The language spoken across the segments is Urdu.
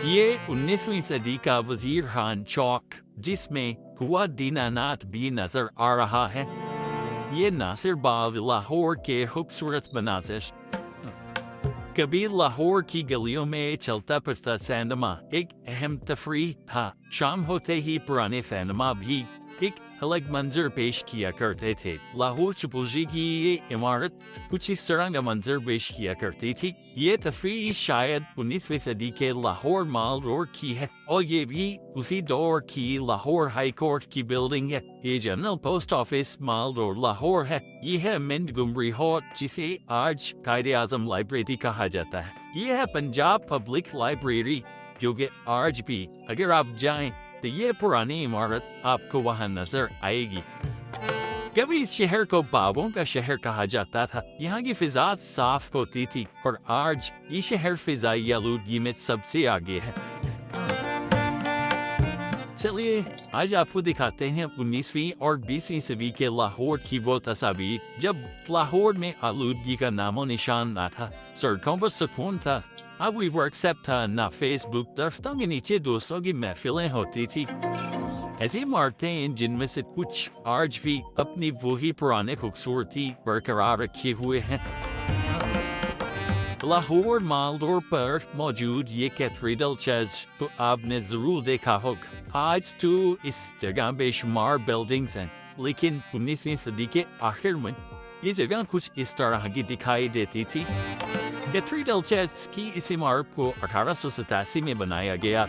یہ 19ویں صدی کا وزیر خان چوک جس میں ہوا دینانات بھی نظر آ رہا ہے. یہ ناصر باغ لاہور کے خوبصورت مناظر. کبھی لاہور کی گلیوں میں چلتا پھرتا سینما ایک اہم تفریح تھا. شام ہوتے ہی پرانے سینما بھی ایک الگ منظر پیش کیا کرتے تھے. لاہور چپوزی کی یہ عمارت کچھ اس طرح کا منظر پیش کیا کرتی تھی. یہ تفریح شاید 19ویں صدی کے لاہور مال روڈ کی ہے اور یہ بھی اسی دور کی لاہور ہائی کورٹ کی بلڈنگ ہے. یہ جنرل پوسٹ آفس مال روڈ لاہور ہے. یہ ہے منٹ گمری ہاٹ جسے آج قائد اعظم لائبریری کہا جاتا ہے. یہ ہے پنجاب پبلک لائبریری جو کہ آج بھی اگر آپ جائیں تو یہ پرانی عمارت آپ کو وہاں نظر آئے گی. کبھی اس شہر کو باغوں کا شہر کہا جاتا تھا. یہاں کی فضا صاف ہوتی تھی اور آج یہ شہر فضائی آلودگی میں سب سے آگے ہے. چلیے آج آپ کو دکھاتے ہیں 19ویں اور 20ویں صدی کے لاہور کی وہ تصاویر جب لاہور میں آلودگی کا نام و نشان نہ تھا. سڑکوں پر سکون تھا. اب وی ورک سیپ تھا نہ فیس بک. درختوں کے نیچے دوستوں کی محفلیں ہوتی تھی. ایسی عمارتیں ہیں جن میں سے کچھ آج بھی اپنی وہی پرانے خوبصورتی برقرار رکھے ہوئے ہیں. لاہور مال روڈ پر موجود یہ کیتھیڈرل چرچ تو آپ نے ضرور دیکھا ہوگا. آج تو اس جگہ بے شمار بلڈنگز ہیں لیکن 19ویں صدی کے آخر میں یہ جگہ کچھ اس طرح کی دکھائی دیتی تھی. کیتھیڈرل چرچ کی اس عمارت کو 1887 میں بنایا گیا.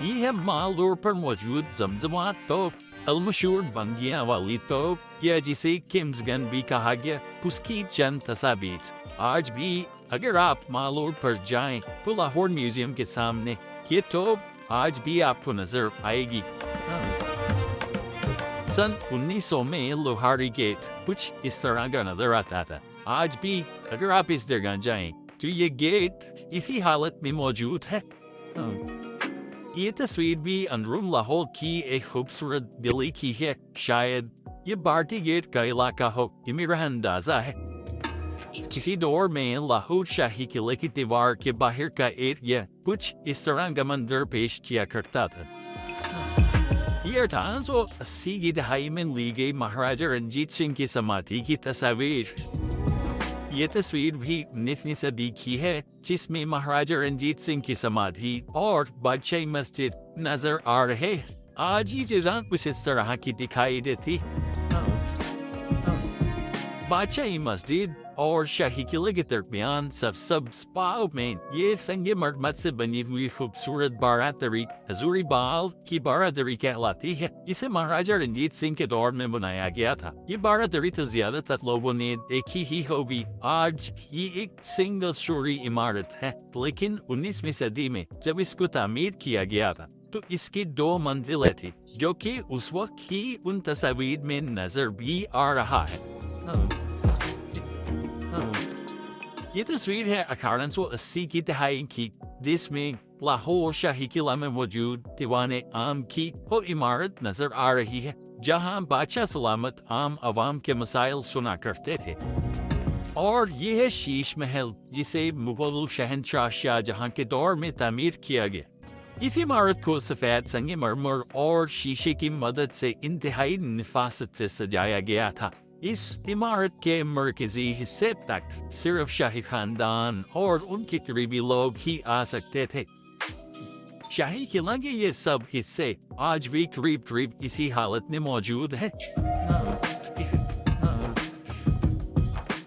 یہ ہے مال روڈ پر موجود زمزمات توپ المشہور بنگیاں والی توپ یا جسے کمز گن بھی کہا گیا. اس کی چند تصاویر آج بھی اگر آپ مال روڈ پر جائیں تو لاہور میوزیم کے سامنے یہ توپ آج بھی آپ کو نظر آئے گی. سن 1900 میں لوہاری گیٹ کچھ اس طرح کا نظر آتا تھا. آج بھی اگر آپ اس جگہ جائیں تو یہ گیٹ اسی حالت میں موجود ہے. یہ تصویر بھی اندرون لاہور کی ایک خوبصورت گلی کی ہے. شاید یہ بھارتی گیٹ کا علاقہ ہو. یہ میرا اندازہ ہے. کسی دور میں لاہور شاہی قلعے کی دیوار کے باہر کا ایریا کچھ اس طرح کا منظر پیش کیا کرتا تھا. یہ 1880 کی دہائی میں لی گئی مہاراجا رنجیت سنگھ کی سمادھی کی تصاویر. یہ تصویر بھی 19ویں صدی کی ہے جس میں مہاراجا رنجیت سنگھ کی سمادھی اور بادشاہی مسجد نظر آ رہے. آج یہ جگہ کچھ اس طرح کی دکھائی دیتی. بادشاہی مسجد اور شاہی قلعے کے درمیان سبز باغ میں یہ سنگ مرمر سے بنی ہوئی خوبصورت بارادری حضوری بال کی بارادری کہلاتی ہے. اسے مہاراجا رنجیت سنگھ کے دور میں بنایا گیا تھا. یہ بارادری تو زیادہ تر لوگوں نے دیکھی ہی ہوگی. آج یہ ایک سنگل اسٹوری عمارت ہے لیکن 19ویں صدی میں جب اس کو تعمیر کیا گیا تھا تو اس کی 2 منزلیں تھی جو کہ اس وقت کی ان تصاویر میں نظر بھی آ رہا ہے. یہ تصویر ہے 1880 کی دہائی کی جس میں لاہور شاہی قلعہ میں موجود دیوان عام کی وہ عمارت نظر آ رہی ہے جہاں بادشاہ سلامت عام عوام کے مسائل سنا کرتے تھے. اور یہ ہے شیش محل جسے مغل شہنشاہ شاہ جہاں کے دور میں تعمیر کیا گیا. اس عمارت کو سفید سنگ مرمر اور شیشے کی مدد سے انتہائی نفاست سے سجایا گیا تھا. اس عمارت کے مرکزی حصے تک صرف شاہی خاندان اور ان کے قریبی لوگ ہی آ سکتے تھے. شاہی قلعہ کے یہ سب حصے آج بھی قریب اسی حالت میں موجود ہیں.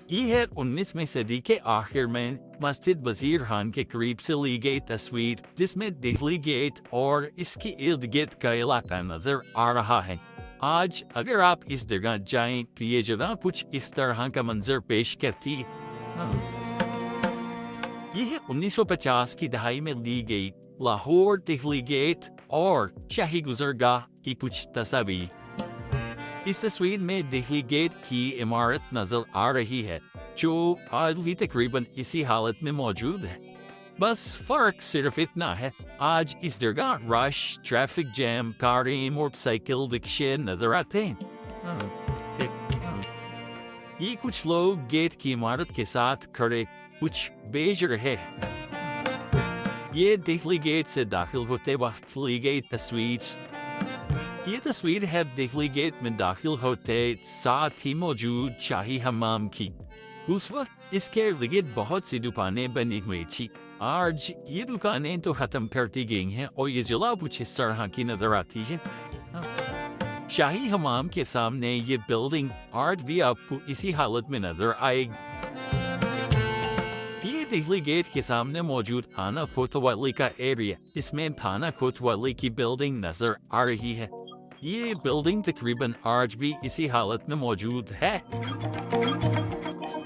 یہ ہے 19ویں صدی کے آخر میں مسجد وزیر خان کے قریب سے لی گئی تصویر جس میں دہلی گیٹ اور اس کے ارد گرد کا علاقہ نظر آ رہا ہے. آج اگر آپ اس جگہ جائیں تو یہ جگہ کچھ اس طرح کا منظر پیش کرتی ہے. یہ ہے 1950 کی دہائی میں لی گئی لاہور دہلی گیٹ اور شاہی گزرگاہ کی کچھ تصاویر. اس تصویر میں دہلی گیٹ کی عمارت نظر آ رہی ہے جو آج بھی تقریباً اسی حالت میں موجود ہے. بس فرق صرف اتنا ہے آج اس جگہ رش ٹریفک جیم کاریں موٹر سائیکل رکشے نظر آتے ہیں. یہ کچھ لوگ گیٹ کی عمارت کے ساتھ کھڑے کچھ بیچ رہے ہیں۔ یہ دہلی گیٹ سے داخل ہوتے وقت لی گئی تصویر۔ یہ تصویر ہے دہلی گیٹ میں داخل ہوتے ساتھ ہی موجود شاہی حمام کی۔ اس وقت اس کے ارد گرد بہت سی دکانیں بنی ہوئی تھی۔ آج یہ دکانیں تو ختم کر دی گئی ہیں اور یہ ضلع کچھ اس طرح کی نظر آتی ہے۔ شاہی حمام کے سامنے یہ بلڈنگ آج بھی آپ کو اسی حالت میں نظر آئے گی۔ یہ دہلی گیٹ کے سامنے موجود تھانہ کوتوالی کا ایریا، اس میں تھانہ کوتوالی کی بلڈنگ نظر آ رہی ہے۔ یہ بلڈنگ تقریباً آج بھی اسی حالت میں موجود ہے۔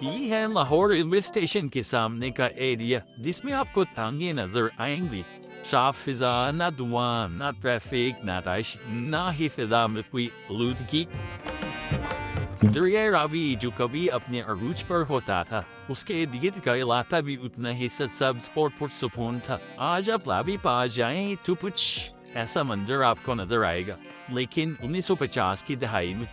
یہ ہے لاہور ریلوے اسٹیشن کے سامنے کا ایریا، جس میں آپ کو تانگیں نظر آئیں گی۔ صاف فضا، نہ دھواں، نہ ٹریفک، نہ رش، نہ ہی فضا میں کوئی آلودگی۔ دریائے راوی جو کبھی اپنے عروج پر ہوتا تھا، اس کے ارد گرد کا علاقہ بھی اتنا ہی سرسبز اور پرسکون تھا۔ آج آپ راوی پاس جائیں تو کچھ ایسا منظر آپ کو نظر آئے گا، لیکن 1950 کی دہائی میں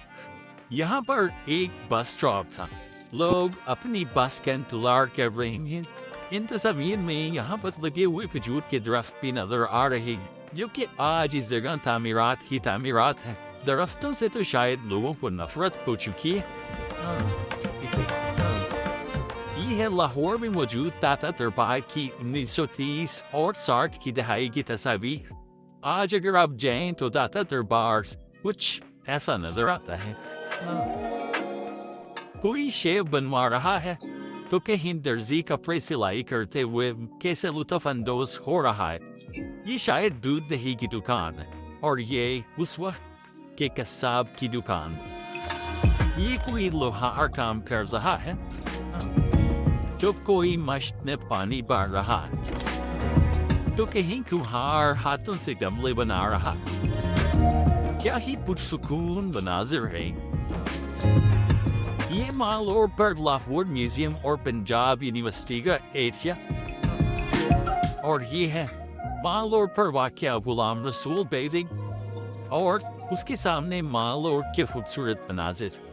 یہاں پر ایک بس اسٹاپ تھا۔ لوگ اپنی بس کا انتظار کر رہے ہیں۔ ان تصاویر میں یہاں پر لگے ہوئے کھجور کے درخت بھی نظر آ رہے ہیں، جو کہ آج اس جگہ تعمیرات ہی تعمیرات ہیں۔ درختوں سے تو شاید لوگوں کو نفرت ہو چکی ہے۔ یہ ہے لاہور میں موجود تاتا دربار کی 1930 اور 60 کی دہائی کی تصاویر۔ آج اگر آپ جائیں تو تاتا دربار کچھ ایسا نظر آتا ہے۔ کوئی شیف بنوا رہا ہے تو کہیں درزی کپڑے سلائی کرتے ہوئے کیسے لطف اندوز ہو رہا ہے۔ یہ شاید دودھ دہی کی دکان ہے اور یہ اس وقت کے قصاب کی دکان۔ یہ کوئی لوہار کام کر رہا ہے تو کوئی مشق میں پانی بھر رہا ہے تو کہیں کمہار ہاتھوں سے گملے بنا رہا ہے۔ کیا ہی پرسکون مناظر ہے۔ یہ مال روڈ پر لاہور میوزیم اور پنجاب یونیورسٹی کا ایریا، اور یہ ہے مال روڈ پر واقع غلام رسول بلڈنگ اور اس کے سامنے مال روڈ کے خوبصورت مناظر۔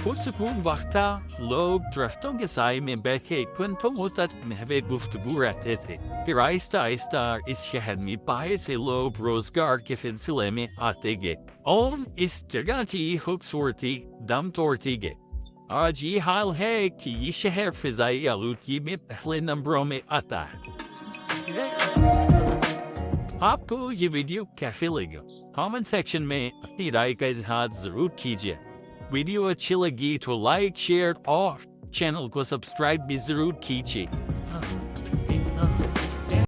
پرسکون وقت تھا، لوگ درختوں کے سائے میں بیٹھے گھنٹوں تک محو گفتگو رہتے تھے۔ پھر آہستہ آہستہ اس شہر میں باہر سے لوگ روزگار کے سلسلے میں آتے گئے اور اس جگہ کی خوبصورتی دم توڑتی گئی۔ آج یہ حال ہے کہ یہ شہر فضائی آلودگی میں پہلے نمبروں میں آتا ہے۔ آپ کو یہ ویڈیو کیسے لگا؟ کامنٹ سیکشن میں اپنی رائے کا اظہار ضرور کیجیے۔ ویڈیو اچھی لگی تو لائک، شیئر اور چینل کو سبسکرائب بھی ضرور کیجیے۔